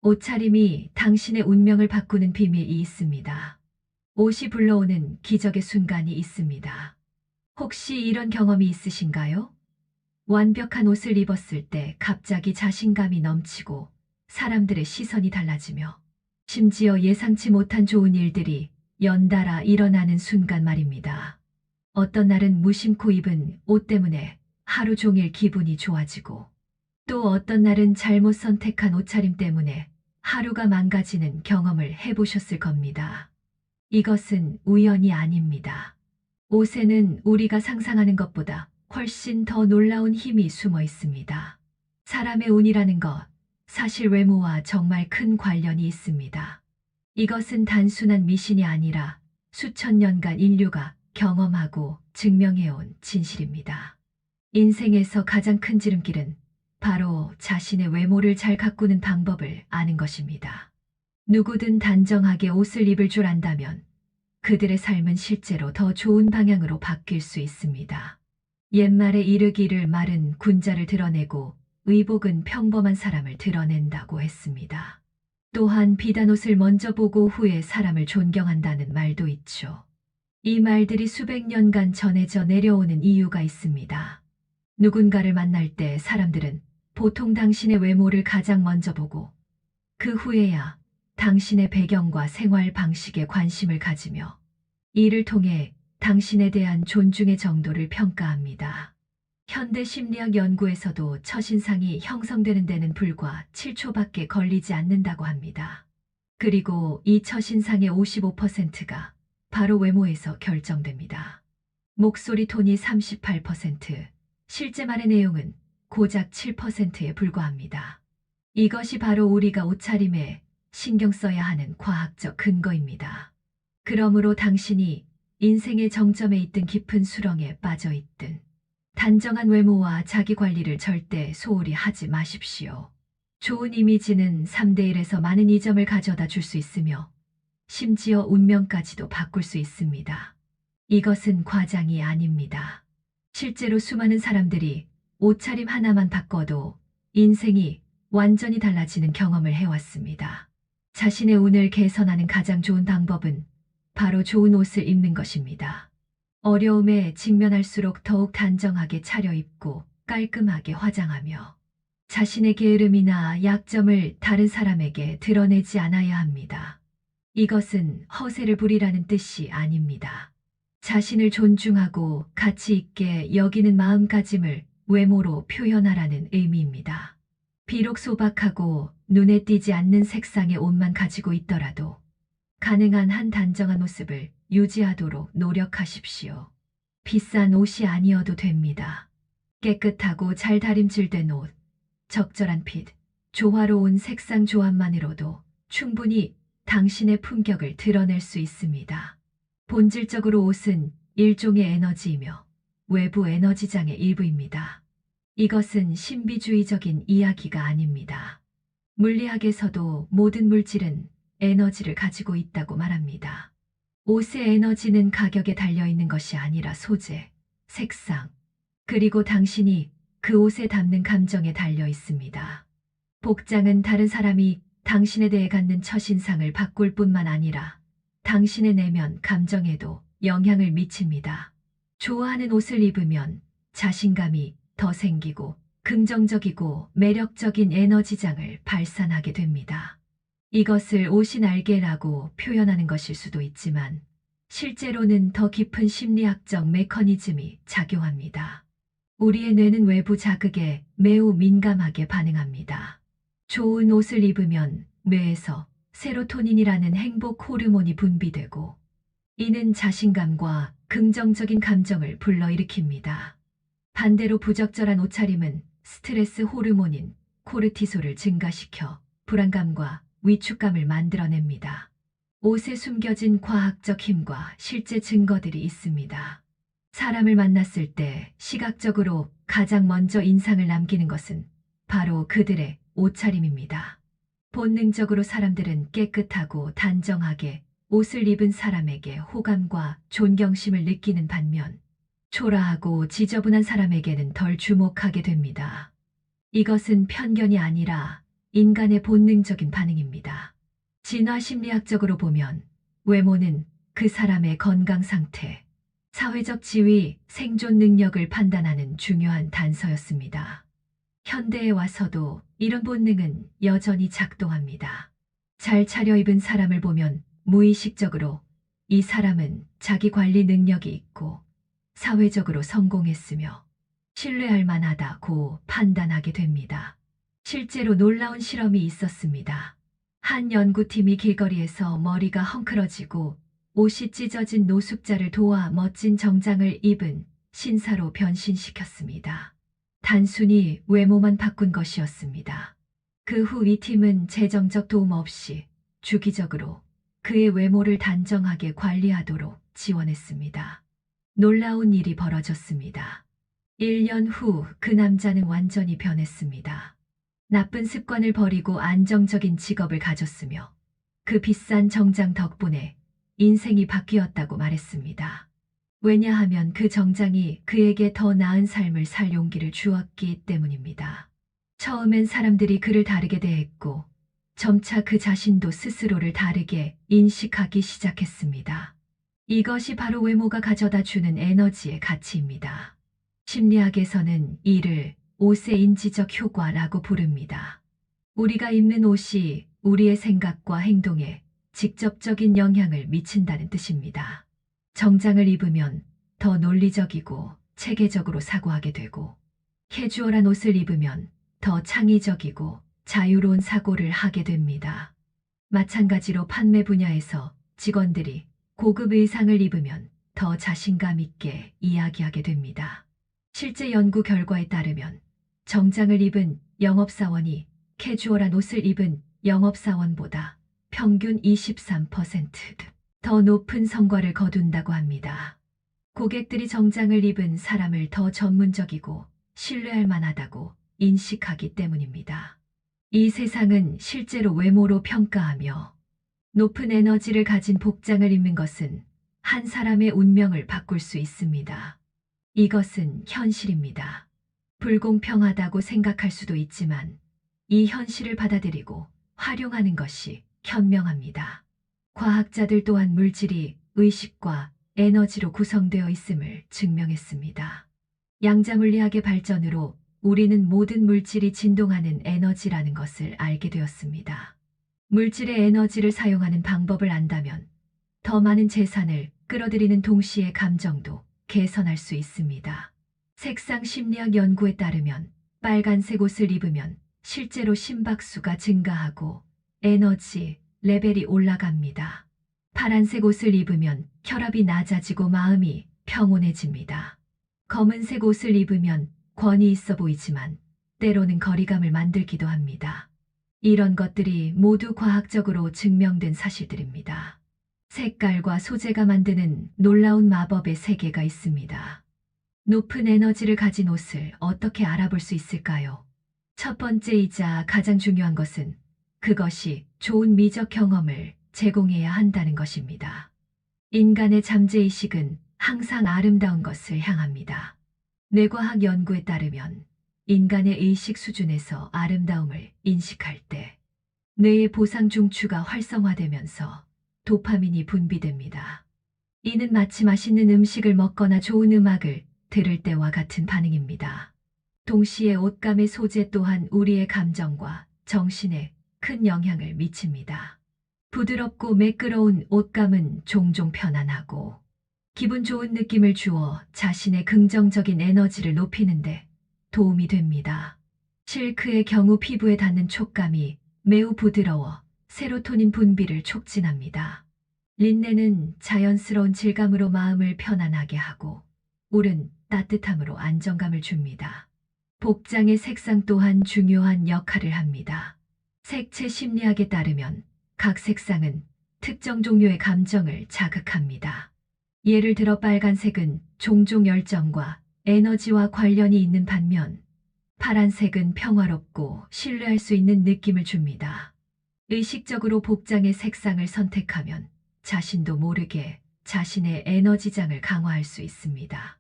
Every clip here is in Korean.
옷차림이 당신의 운명을 바꾸는 비밀이 있습니다. 옷이 불러오는 기적의 순간이 있습니다. 혹시 이런 경험이 있으신가요? 완벽한 옷을 입었을 때 갑자기 자신감이 넘치고 사람들의 시선이 달라지며 심지어 예상치 못한 좋은 일들이 연달아 일어나는 순간 말입니다. 어떤 날은 무심코 입은 옷 때문에 하루 종일 기분이 좋아지고 또 어떤 날은 잘못 선택한 옷차림 때문에 하루가 망가지는 경험을 해보셨을 겁니다. 이것은 우연이 아닙니다. 옷에는 우리가 상상하는 것보다 훨씬 더 놀라운 힘이 숨어 있습니다. 사람의 운이라는 것, 사실 외모와 정말 큰 관련이 있습니다. 이것은 단순한 미신이 아니라 수천 년간 인류가 경험하고 증명해온 진실입니다. 인생에서 가장 큰 지름길은 바로 자신의 외모를 잘 가꾸는 방법을 아는 것입니다. 누구든 단정하게 옷을 입을 줄 안다면 그들의 삶은 실제로 더 좋은 방향으로 바뀔 수 있습니다. 옛말에 이르기를 말은 군자를 드러내고 의복은 평범한 사람을 드러낸다고 했습니다. 또한 비단 옷을 먼저 보고 후에 사람을 존경한다는 말도 있죠. 이 말들이 수백 년간 전해져 내려오는 이유가 있습니다. 누군가를 만날 때 사람들은 보통 당신의 외모를 가장 먼저 보고 그 후에야 당신의 배경과 생활 방식에 관심을 가지며 이를 통해 당신에 대한 존중의 정도를 평가합니다. 현대 심리학 연구에서도 첫인상이 형성되는 데는 불과 7초밖에 걸리지 않는다고 합니다. 그리고 이 첫인상의 55%가 바로 외모에서 결정됩니다. 목소리 톤이 38%, 실제 말의 내용은 고작 7%에 불과합니다. 이것이 바로 우리가 옷차림에 신경 써야 하는 과학적 근거입니다. 그러므로 당신이 인생의 정점에 있든 깊은 수렁에 빠져 있든 단정한 외모와 자기 관리를 절대 소홀히 하지 마십시오. 좋은 이미지는 3대1에서 많은 이점을 가져다 줄 수 있으며 심지어 운명까지도 바꿀 수 있습니다. 이것은 과장이 아닙니다. 실제로 수많은 사람들이 옷차림 하나만 바꿔도 인생이 완전히 달라지는 경험을 해왔습니다. 자신의 운을 개선하는 가장 좋은 방법은 바로 좋은 옷을 입는 것입니다. 어려움에 직면할수록 더욱 단정하게 차려입고 깔끔하게 화장하며 자신의 게으름이나 약점을 다른 사람에게 드러내지 않아야 합니다. 이것은 허세를 부리라는 뜻이 아닙니다. 자신을 존중하고 가치 있게 여기는 마음가짐을 외모로 표현하라는 의미입니다. 비록 소박하고 눈에 띄지 않는 색상의 옷만 가지고 있더라도 가능한 한 단정한 모습을 유지하도록 노력하십시오. 비싼 옷이 아니어도 됩니다. 깨끗하고 잘 다림질된 옷, 적절한 핏, 조화로운 색상 조합만으로도 충분히 당신의 품격을 드러낼 수 있습니다. 본질적으로 옷은 일종의 에너지이며 외부 에너지장의 일부입니다. 이것은 신비주의적인 이야기가 아닙니다. 물리학에서도 모든 물질은 에너지를 가지고 있다고 말합니다. 옷의 에너지는 가격에 달려있는 것이 아니라 소재, 색상, 그리고 당신이 그 옷에 담는 감정에 달려 있습니다. 복장은 다른 사람이 당신에 대해 갖는 첫인상을 바꿀 뿐만 아니라 당신의 내면 감정에도 영향을 미칩니다. 좋아하는 옷을 입으면 자신감이 더 생기고 긍정적이고 매력적인 에너지장을 발산하게 됩니다. 이것을 옷이 날개라고 표현하는 것일 수도 있지만 실제로는 더 깊은 심리학적 메커니즘이 작용합니다. 우리의 뇌는 외부 자극에 매우 민감하게 반응합니다. 좋은 옷을 입으면 뇌에서 세로토닌이라는 행복 호르몬이 분비되고 이는 자신감과 긍정적인 감정을 불러일으킵니다. 반대로 부적절한 옷차림은 스트레스 호르몬인 코르티솔을 증가시켜 불안감과 위축감을 만들어냅니다. 옷에 숨겨진 과학적 힘과 실제 증거들이 있습니다. 사람을 만났을 때 시각적으로 가장 먼저 인상을 남기는 것은 바로 그들의 옷차림입니다. 본능적으로 사람들은 깨끗하고 단정하게 옷을 입은 사람에게 호감과 존경심을 느끼는 반면 초라하고 지저분한 사람에게는 덜 주목하게 됩니다. 이것은 편견이 아니라 인간의 본능적인 반응입니다. 진화 심리학적으로 보면 외모는 그 사람의 건강 상태, 사회적 지위, 생존 능력을 판단하는 중요한 단서였습니다. 현대에 와서도 이런 본능은 여전히 작동합니다. 잘 차려입은 사람을 보면 무의식적으로 이 사람은 자기 관리 능력이 있고 사회적으로 성공했으며 신뢰할 만하다고 판단하게 됩니다. 실제로 놀라운 실험이 있었습니다. 한 연구팀이 길거리에서 머리가 헝클어지고 옷이 찢어진 노숙자를 도와 멋진 정장을 입은 신사로 변신시켰습니다. 단순히 외모만 바꾼 것이었습니다. 그 후 이 팀은 재정적 도움 없이 주기적으로 그의 외모를 단정하게 관리하도록 지원했습니다. 놀라운 일이 벌어졌습니다. 1년 후 그 남자는 완전히 변했습니다. 나쁜 습관을 버리고 안정적인 직업을 가졌으며 그 비싼 정장 덕분에 인생이 바뀌었다고 말했습니다. 왜냐하면 그 정장이 그에게 더 나은 삶을 살 용기를 주었기 때문입니다. 처음엔 사람들이 그를 다르게 대했고 점차 그 자신도 스스로를 다르게 인식하기 시작했습니다. 이것이 바로 외모가 가져다 주는 에너지의 가치입니다. 심리학에서는 이를 옷의 인지적 효과라고 부릅니다. 우리가 입는 옷이 우리의 생각과 행동에 직접적인 영향을 미친다는 뜻입니다. 정장을 입으면 더 논리적이고 체계적으로 사고하게 되고, 캐주얼한 옷을 입으면 더 창의적이고 자유로운 사고를 하게 됩니다. 마찬가지로 판매 분야에서 직원들이 고급 의상을 입으면 더 자신감 있게 이야기하게 됩니다. 실제 연구 결과에 따르면 정장을 입은 영업사원이 캐주얼한 옷을 입은 영업사원보다 평균 23%더 높은 성과를 거둔다고 합니다. 고객들이 정장을 입은 사람을 더 전문적이고 신뢰할 만하다고 인식하기 때문입니다. 이 세상은 실제로 외모로 평가하며 높은 에너지를 가진 복장을 입는 것은 한 사람의 운명을 바꿀 수 있습니다. 이것은 현실입니다. 불공평하다고 생각할 수도 있지만 이 현실을 받아들이고 활용하는 것이 현명합니다. 과학자들 또한 물질이 의식과 에너지로 구성되어 있음을 증명했습니다. 양자물리학의 발전으로 우리는 모든 물질이 진동하는 에너지라는 것을 알게 되었습니다. 물질의 에너지를 사용하는 방법을 안다면 더 많은 재산을 끌어들이는 동시에 감정도 개선할 수 있습니다. 색상 심리학 연구에 따르면 빨간색 옷을 입으면 실제로 심박수가 증가하고 에너지 레벨이 올라갑니다. 파란색 옷을 입으면 혈압이 낮아지고 마음이 평온해집니다. 검은색 옷을 입으면 권위 있어 보이지만 때로는 거리감을 만들기도 합니다. 이런 것들이 모두 과학적으로 증명된 사실들입니다. 색깔과 소재가 만드는 놀라운 마법의 세계가 있습니다. 높은 에너지를 가진 옷을 어떻게 알아볼 수 있을까요? 첫 번째이자 가장 중요한 것은 그것이 좋은 미적 경험을 제공해야 한다는 것입니다. 인간의 잠재의식은 항상 아름다운 것을 향합니다. 뇌과학 연구에 따르면 인간의 의식 수준에서 아름다움을 인식할 때 뇌의 보상 중추가 활성화되면서 도파민이 분비됩니다. 이는 마치 맛있는 음식을 먹거나 좋은 음악을 들을 때와 같은 반응입니다. 동시에 옷감의 소재 또한 우리의 감정과 정신에 큰 영향을 미칩니다. 부드럽고 매끄러운 옷감은 종종 편안하고 기분 좋은 느낌을 주어 자신의 긍정적인 에너지를 높이는데 도움이 됩니다. 실크의 경우 피부에 닿는 촉감이 매우 부드러워 세로토닌 분비를 촉진합니다. 린넨은 자연스러운 질감으로 마음을 편안하게 하고 울은 따뜻함으로 안정감을 줍니다. 복장의 색상 또한 중요한 역할을 합니다. 색채 심리학에 따르면 각 색상은 특정 종류의 감정을 자극합니다. 예를 들어 빨간색은 종종 열정과 에너지와 관련이 있는 반면 파란색은 평화롭고 신뢰할 수 있는 느낌을 줍니다. 의식적으로 복장의 색상을 선택하면 자신도 모르게 자신의 에너지장을 강화할 수 있습니다.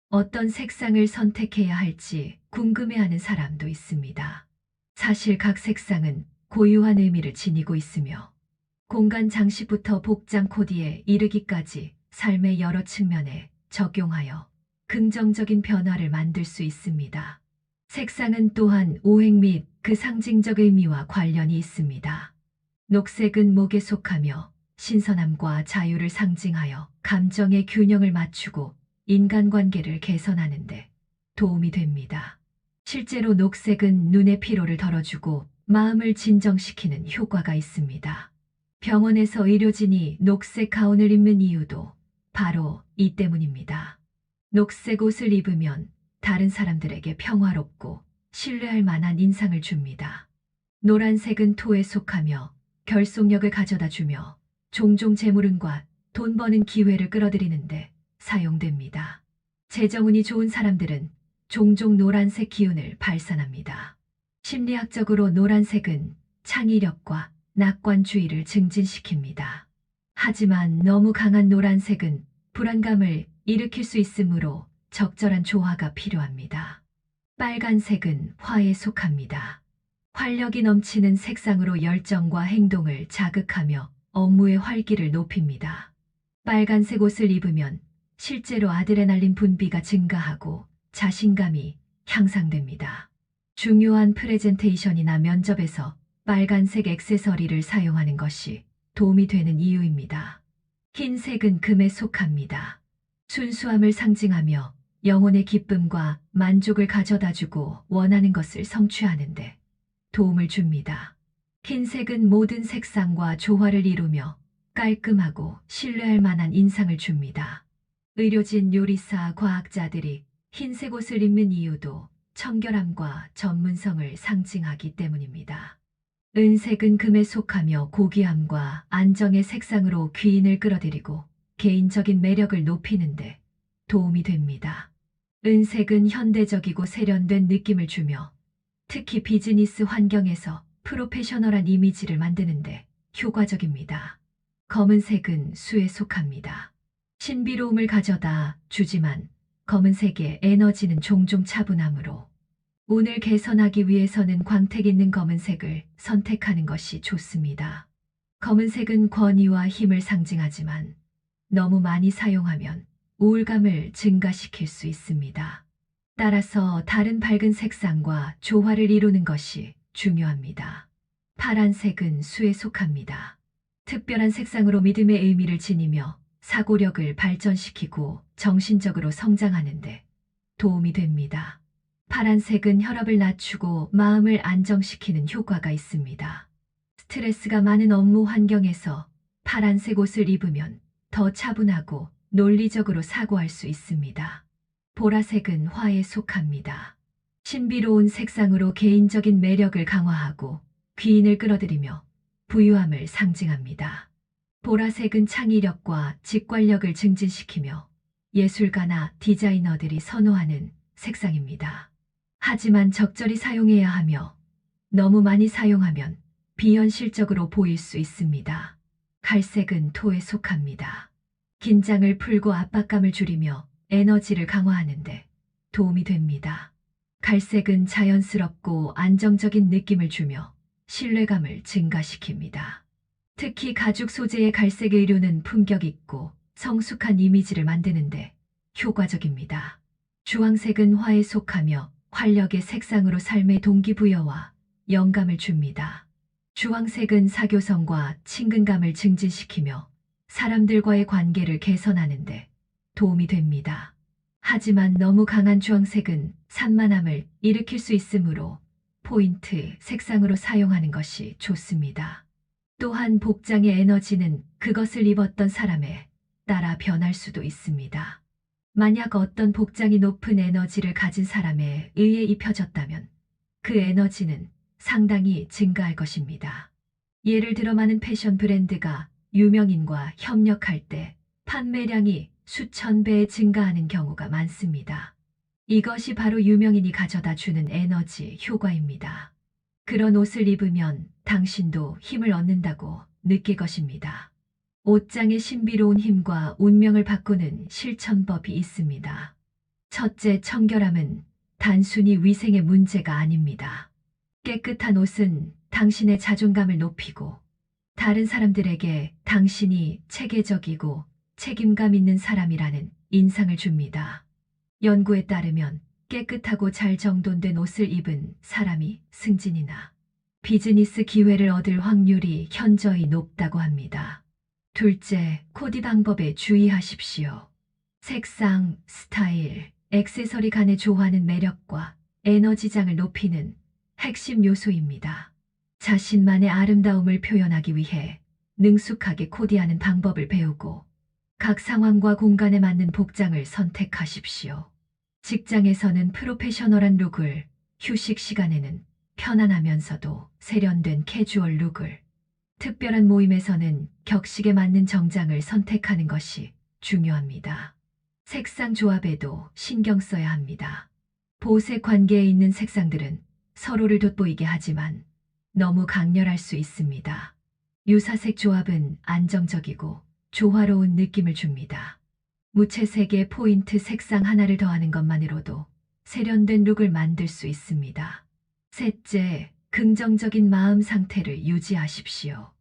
어떤 색상을 선택해야 할지 궁금해하는 사람도 있습니다. 사실 각 색상은 고유한 의미를 지니고 있으며 공간 장식부터 복장 코디에 이르기까지 삶의 여러 측면에 적용하여 긍정적인 변화를 만들 수 있습니다. 색상은 또한 오행 및 그 상징적 의미와 관련이 있습니다. 녹색은 목에 속하며 신선함과 자유를 상징하여 감정의 균형을 맞추고 인간관계를 개선하는데 도움이 됩니다. 실제로 녹색은 눈의 피로를 덜어주고 마음을 진정시키는 효과가 있습니다. 병원에서 의료진이 녹색 가운을 입는 이유도 바로 이 때문입니다. 녹색 옷을 입으면 다른 사람들에게 평화롭고 신뢰할 만한 인상을 줍니다. 노란색은 토에 속하며 결속력을 가져다 주며 종종 재물운과 돈 버는 기회를 끌어들이는데 사용됩니다. 재정운이 좋은 사람들은 종종 노란색 기운을 발산합니다. 심리학적으로 노란색은 창의력과 낙관주의를 증진시킵니다. 하지만 너무 강한 노란색은 불안감을 일으킬 수 있으므로 적절한 조화가 필요합니다. 빨간색은 화에 속합니다. 활력이 넘치는 색상으로 열정과 행동을 자극하며 업무의 활기를 높입니다. 빨간색 옷을 입으면 실제로 아드레날린 분비가 증가하고 자신감이 향상됩니다. 중요한 프레젠테이션이나 면접에서 빨간색 액세서리를 사용하는 것이 도움이 되는 이유입니다. 흰색은 금에 속합니다. 순수함을 상징하며 영혼의 기쁨과 만족을 가져다주고 원하는 것을 성취하는데 도움을 줍니다. 흰색은 모든 색상과 조화를 이루며 깔끔하고 신뢰할 만한 인상을 줍니다. 의료진, 요리사, 과학자들이 흰색 옷을 입는 이유도 청결함과 전문성을 상징하기 때문입니다. 은색은 금에 속하며 고귀함과 안정의 색상으로 귀인을 끌어들이고 개인적인 매력을 높이는데 도움이 됩니다. 은색은 현대적이고 세련된 느낌을 주며 특히 비즈니스 환경에서 프로페셔널한 이미지를 만드는데 효과적입니다. 검은색은 수에 속합니다. 신비로움을 가져다 주지만 검은색의 에너지는 종종 차분함으로 운을 개선하기 위해서는 광택 있는 검은색을 선택하는 것이 좋습니다. 검은색은 권위와 힘을 상징하지만 너무 많이 사용하면 우울감을 증가시킬 수 있습니다. 따라서 다른 밝은 색상과 조화를 이루는 것이 중요합니다. 파란색은 수에 속합니다. 특별한 색상으로 믿음의 의미를 지니며 사고력을 발전시키고 정신적으로 성장하는데 도움이 됩니다. 파란색은 혈압을 낮추고 마음을 안정시키는 효과가 있습니다. 스트레스가 많은 업무 환경에서 파란색 옷을 입으면 더 차분하고 논리적으로 사고할 수 있습니다. 보라색은 화에 속합니다. 신비로운 색상으로 개인적인 매력을 강화하고 귀인을 끌어들이며 부유함을 상징합니다. 보라색은 창의력과 직관력을 증진시키며 예술가나 디자이너들이 선호하는 색상입니다. 하지만 적절히 사용해야 하며 너무 많이 사용하면 비현실적으로 보일 수 있습니다. 갈색은 토에 속합니다. 긴장을 풀고 압박감을 줄이며 에너지를 강화하는데 도움이 됩니다. 갈색은 자연스럽고 안정적인 느낌을 주며 신뢰감을 증가시킵니다. 특히 가죽 소재의 갈색 의류는 품격 있고 성숙한 이미지를 만드는데 효과적입니다. 주황색은 화에 속하며 활력의 색상으로 삶의 동기부여와 영감을 줍니다. 주황색은 사교성과 친근감을 증진시키며 사람들과의 관계를 개선하는데 도움이 됩니다. 하지만 너무 강한 주황색은 산만함을 일으킬 수 있으므로 포인트 색상으로 사용하는 것이 좋습니다. 또한 복장의 에너지는 그것을 입었던 사람에 따라 변할 수도 있습니다. 만약 어떤 복장이 높은 에너지를 가진 사람에 의해 입혀졌다면 그 에너지는 상당히 증가할 것입니다. 예를 들어 많은 패션 브랜드가 유명인과 협력할 때 판매량이 수천 배 증가하는 경우가 많습니다. 이것이 바로 유명인이 가져다 주는 에너지 효과입니다. 그런 옷을 입으면 당신도 힘을 얻는다고 느낄 것입니다. 옷장의 신비로운 힘과 운명을 바꾸는 실천법이 있습니다. 첫째, 청결함은 단순히 위생의 문제가 아닙니다. 깨끗한 옷은 당신의 자존감을 높이고 다른 사람들에게 당신이 체계적이고 책임감 있는 사람이라는 인상을 줍니다. 연구에 따르면 깨끗하고 잘 정돈된 옷을 입은 사람이 승진이나 비즈니스 기회를 얻을 확률이 현저히 높다고 합니다. 둘째, 코디 방법에 주의하십시오. 색상, 스타일, 액세서리 간의 조화는 매력과 에너지장을 높이는 핵심 요소입니다. 자신만의 아름다움을 표현하기 위해 능숙하게 코디하는 방법을 배우고 각 상황과 공간에 맞는 복장을 선택하십시오. 직장에서는 프로페셔널한 룩을, 휴식 시간에는 편안하면서도 세련된 캐주얼 룩을, 특별한 모임에서는 격식에 맞는 정장을 선택하는 것이 중요합니다. 색상 조합에도 신경 써야 합니다. 보색 관계에 있는 색상들은 서로를 돋보이게 하지만 너무 강렬할 수 있습니다. 유사색 조합은 안정적이고 조화로운 느낌을 줍니다. 무채색의 포인트 색상 하나를 더하는 것만으로도 세련된 룩을 만들 수 있습니다. 셋째, 긍정적인 마음 상태를 유지하십시오.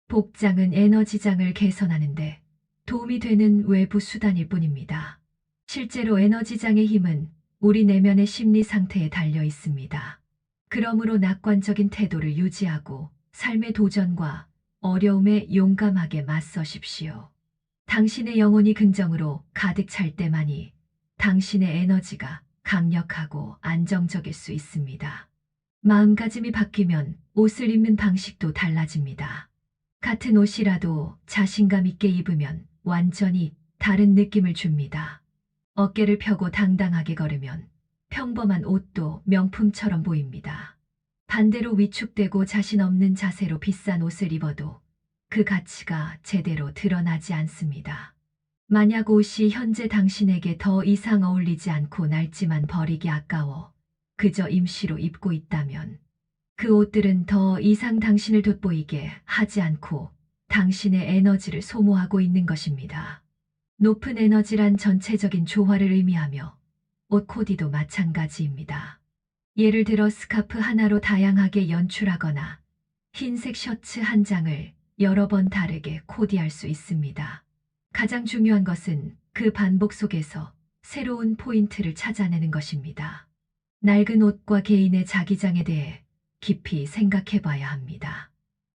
복장은 에너지장을 개선하는데 도움이 되는 외부 수단일 뿐입니다. 실제로 에너지장의 힘은 우리 내면의 심리 상태에 달려 있습니다. 그러므로 낙관적인 태도를 유지하고 삶의 도전과 어려움에 용감하게 맞서십시오. 당신의 영혼이 긍정으로 가득 찰 때만이 당신의 에너지가 강력하고 안정적일 수 있습니다. 마음가짐이 바뀌면 옷을 입는 방식도 달라집니다. 같은 옷이라도 자신감 있게 입으면 완전히 다른 느낌을 줍니다. 어깨를 펴고 당당하게 걸으면 평범한 옷도 명품처럼 보입니다. 반대로 위축되고 자신 없는 자세로 비싼 옷을 입어도 그 가치가 제대로 드러나지 않습니다. 만약 옷이 현재 당신에게 더 이상 어울리지 않고 낡지만 버리기 아까워 그저 임시로 입고 있다면 그 옷들은 더 이상 당신을 돋보이게 하지 않고 당신의 에너지를 소모하고 있는 것입니다. 높은 에너지란 전체적인 조화를 의미하며 옷 코디도 마찬가지입니다. 예를 들어 스카프 하나로 다양하게 연출하거나 흰색 셔츠 한 장을 여러 번 다르게 코디할 수 있습니다. 가장 중요한 것은 그 반복 속에서 새로운 포인트를 찾아내는 것입니다. 낡은 옷과 개인의 자기장에 대해 깊이 생각해 봐야 합니다.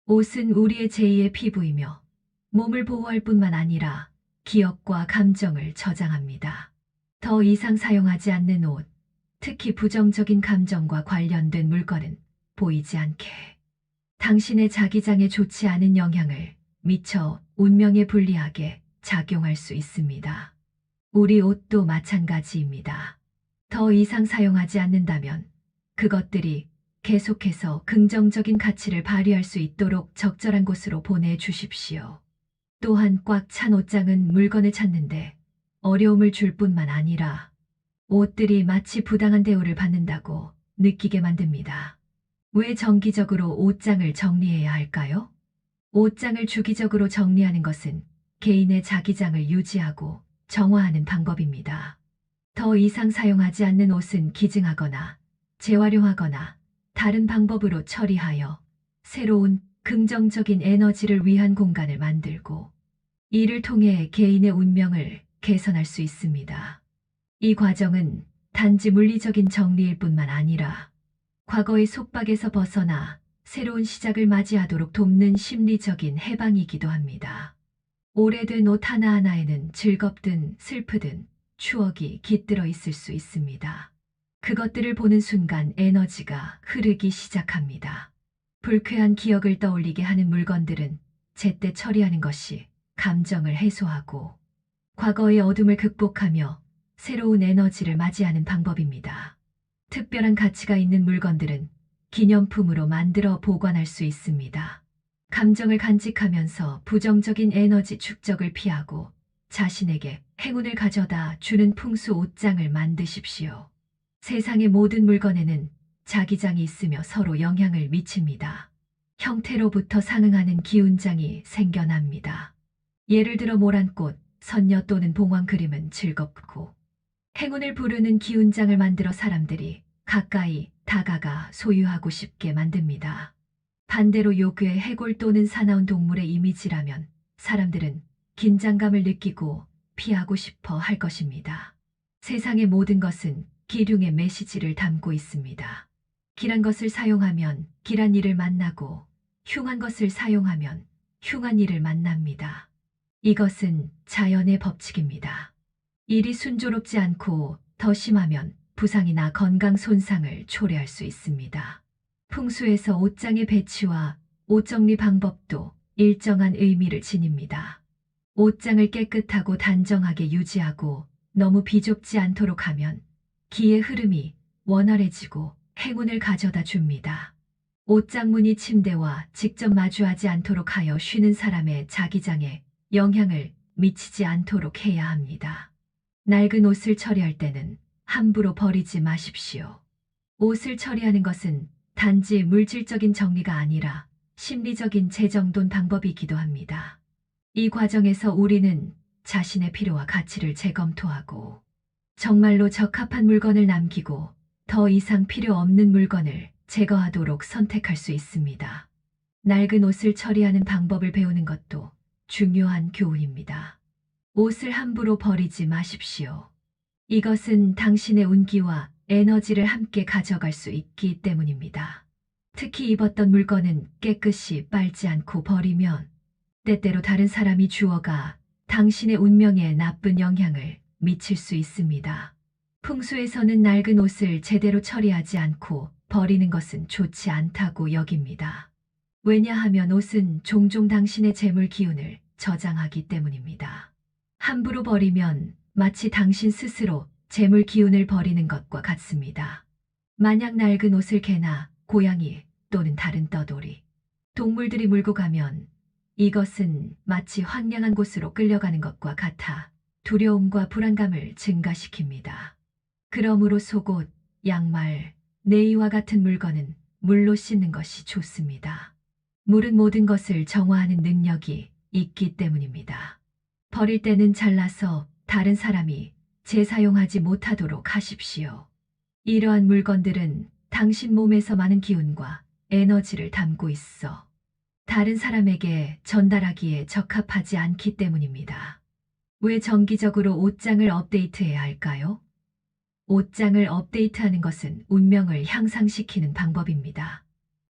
옷은 우리의 제2의 피부이며 몸을 보호할 뿐만 아니라 기억과 감정을 저장합니다. 더 이상 사용하지 않는 옷, 특히 부정적인 감정과 관련된 물건은 보이지 않게 당신의 자기장에 좋지 않은 영향을 미쳐 운명에 불리하게 작용할 수 있습니다. 우리 옷도 마찬가지입니다. 더 이상 사용하지 않는다면 그것들이 계속해서 긍정적인 가치를 발휘할 수 있도록 적절한 곳으로 보내주십시오. 또한 꽉 찬 옷장은 물건을 찾는데 어려움을 줄 뿐만 아니라 옷들이 마치 부당한 대우를 받는다고 느끼게 만듭니다. 왜 정기적으로 옷장을 정리해야 할까요? 옷장을 주기적으로 정리하는 것은 개인의 자기장을 유지하고 정화하는 방법입니다. 더 이상 사용하지 않는 옷은 기증하거나 재활용하거나 다른 방법으로 처리하여 새로운 긍정적인 에너지를 위한 공간을 만들고 이를 통해 개인의 운명을 개선할 수 있습니다. 이 과정은 단지 물리적인 정리일 뿐만 아니라 과거의 속박에서 벗어나 새로운 시작을 맞이하도록 돕는 심리적인 해방이기도 합니다. 오래된 옷 하나하나에는 즐겁든 슬프든 추억이 깃들어 있을 수 있습니다. 그것들을 보는 순간 에너지가 흐르기 시작합니다. 불쾌한 기억을 떠올리게 하는 물건들은 제때 처리하는 것이 감정을 해소하고 과거의 어둠을 극복하며 새로운 에너지를 맞이하는 방법입니다. 특별한 가치가 있는 물건들은 기념품으로 만들어 보관할 수 있습니다. 감정을 간직하면서 부정적인 에너지 축적을 피하고 자신에게 행운을 가져다 주는 풍수 옷장을 만드십시오. 세상의 모든 물건에는 자기장이 있으며 서로 영향을 미칩니다. 형태로부터 상응하는 기운장이 생겨납니다. 예를 들어 모란꽃, 선녀 또는 봉황 그림은 즐겁고 행운을 부르는 기운장을 만들어 사람들이 가까이 다가가 소유하고 싶게 만듭니다. 반대로 요괴, 해골 또는 사나운 동물의 이미지라면 사람들은 긴장감을 느끼고 피하고 싶어 할 것입니다. 세상의 모든 것은 기륭의 메시지를 담고 있습니다. 길한 것을 사용하면 길한 일을 만나고 흉한 것을 사용하면 흉한 일을 만납니다. 이것은 자연의 법칙입니다. 일이 순조롭지 않고 더 심하면 부상이나 건강 손상을 초래할 수 있습니다. 풍수에서 옷장의 배치와 옷 정리 방법도 일정한 의미를 지닙니다. 옷장을 깨끗하고 단정하게 유지하고 너무 비좁지 않도록 하면 기의 흐름이 원활해지고 행운을 가져다 줍니다. 옷장 문이 침대와 직접 마주하지 않도록 하여 쉬는 사람의 자기장에 영향을 미치지 않도록 해야 합니다. 낡은 옷을 처리할 때는 함부로 버리지 마십시오. 옷을 처리하는 것은 단지 물질적인 정리가 아니라 심리적인 재정돈 방법이기도 합니다. 이 과정에서 우리는 자신의 필요와 가치를 재검토하고 정말로 적합한 물건을 남기고 더 이상 필요 없는 물건을 제거하도록 선택할 수 있습니다. 낡은 옷을 처리하는 방법을 배우는 것도 중요한 교훈입니다. 옷을 함부로 버리지 마십시오. 이것은 당신의 운기와 에너지를 함께 가져갈 수 있기 때문입니다. 특히 입었던 물건은 깨끗이 빨지 않고 버리면 때때로 다른 사람이 주워가 당신의 운명에 나쁜 영향을 미칠 수 있습니다. 풍수에서는 낡은 옷을 제대로 처리하지 않고 버리는 것은 좋지 않다고 여깁니다. 왜냐하면 옷은 종종 당신의 재물 기운을 저장하기 때문입니다. 함부로 버리면 마치 당신 스스로 재물 기운을 버리는 것과 같습니다. 만약 낡은 옷을 개나 고양이 또는 다른 떠돌이, 동물들이 물고 가면 이것은 마치 황량한 곳으로 끌려가는 것과 같아 두려움과 불안감을 증가시킵니다. 그러므로 속옷, 양말, 네이와 같은 물건은 물로 씻는 것이 좋습니다. 물은 모든 것을 정화하는 능력이 있기 때문입니다. 버릴 때는 잘라서 다른 사람이 재사용하지 못하도록 하십시오. 이러한 물건들은 당신 몸에서 많은 기운과 에너지를 담고 있어 다른 사람에게 전달하기에 적합하지 않기 때문입니다. 왜 정기적으로 옷장을 업데이트해야 할까요? 옷장을 업데이트하는 것은 운명을 향상시키는 방법입니다.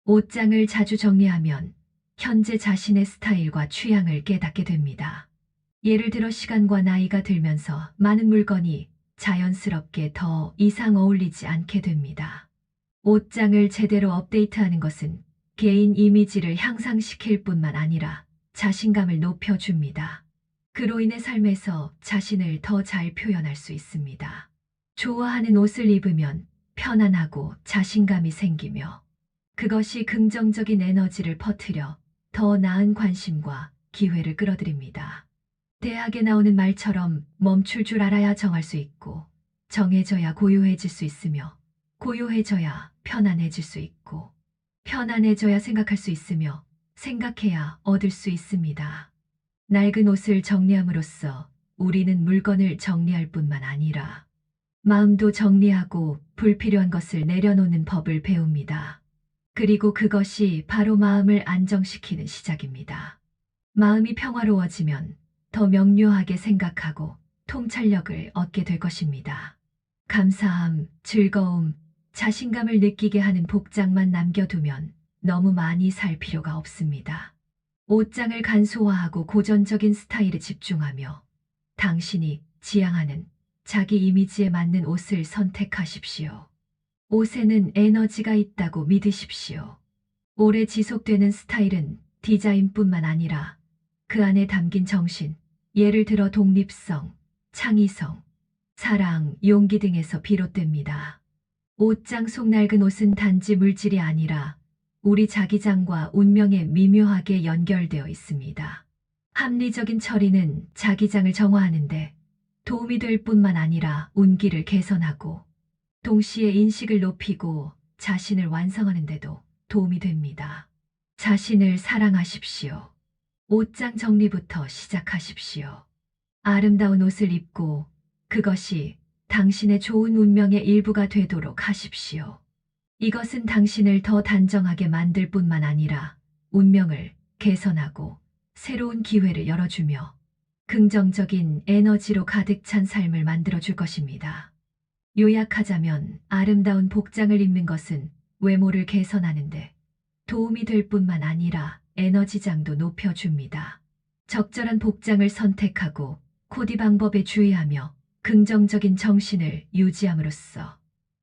옷장을 자주 정리하면 현재 자신의 스타일과 취향을 깨닫게 됩니다. 예를 들어 시간과 나이가 들면서 많은 물건이 자연스럽게 더 이상 어울리지 않게 됩니다. 옷장을 제대로 업데이트하는 것은 개인 이미지를 향상시킬 뿐만 아니라 자신감을 높여줍니다. 그로 인해 삶에서 자신을 더 잘 표현할 수 있습니다. 좋아하는 옷을 입으면 편안하고 자신감이 생기며 그것이 긍정적인 에너지를 퍼뜨려 더 나은 관심과 기회를 끌어들입니다. 대학에 나오는 말처럼 멈출 줄 알아야 정할 수 있고 정해져야 고요해질 수 있으며 고요해져야 편안해질 수 있고 편안해져야 생각할 수 있으며 생각해야 얻을 수 있습니다. 낡은 옷을 정리함으로써 우리는 물건을 정리할 뿐만 아니라 마음도 정리하고 불필요한 것을 내려놓는 법을 배웁니다. 그리고 그것이 바로 마음을 안정시키는 시작입니다. 마음이 평화로워지면 더 명료하게 생각하고 통찰력을 얻게 될 것입니다. 감사함, 즐거움, 자신감을 느끼게 하는 복장만 남겨두면 너무 많이 살 필요가 없습니다. 옷장을 간소화하고 고전적인 스타일에 집중하며 당신이 지향하는 자기 이미지에 맞는 옷을 선택하십시오. 옷에는 에너지가 있다고 믿으십시오. 오래 지속되는 스타일은 디자인뿐만 아니라 그 안에 담긴 정신, 예를 들어 독립성, 창의성, 사랑, 용기 등에서 비롯됩니다. 옷장 속 낡은 옷은 단지 물질이 아니라 우리 자기장과 운명에 미묘하게 연결되어 있습니다. 합리적인 처리는 자기장을 정화하는데 도움이 될 뿐만 아니라 운기를 개선하고 동시에 인식을 높이고 자신을 완성하는 데도 도움이 됩니다. 자신을 사랑하십시오. 옷장 정리부터 시작하십시오. 아름다운 옷을 입고 그것이 당신의 좋은 운명의 일부가 되도록 하십시오. 이것은 당신을 더 단정하게 만들 뿐만 아니라 운명을 개선하고 새로운 기회를 열어주며 긍정적인 에너지로 가득 찬 삶을 만들어줄 것입니다. 요약하자면 아름다운 복장을 입는 것은 외모를 개선하는데 도움이 될 뿐만 아니라 에너지장도 높여줍니다. 적절한 복장을 선택하고 코디 방법에 주의하며 긍정적인 정신을 유지함으로써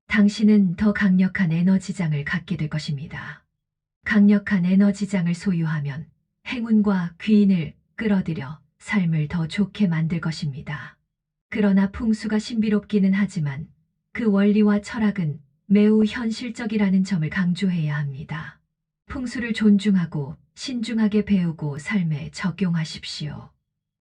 당신은 더 강력한 에너지장을 갖게 될 것입니다. 강력한 에너지장을 소유하면 행운과 귀인을 끌어들여 삶을 더 좋게 만들 것입니다. 그러나 풍수가 신비롭기는 하지만 그 원리와 철학은 매우 현실적이라는 점을 강조해야 합니다. 풍수를 존중하고 신중하게 배우고 삶에 적용하십시오.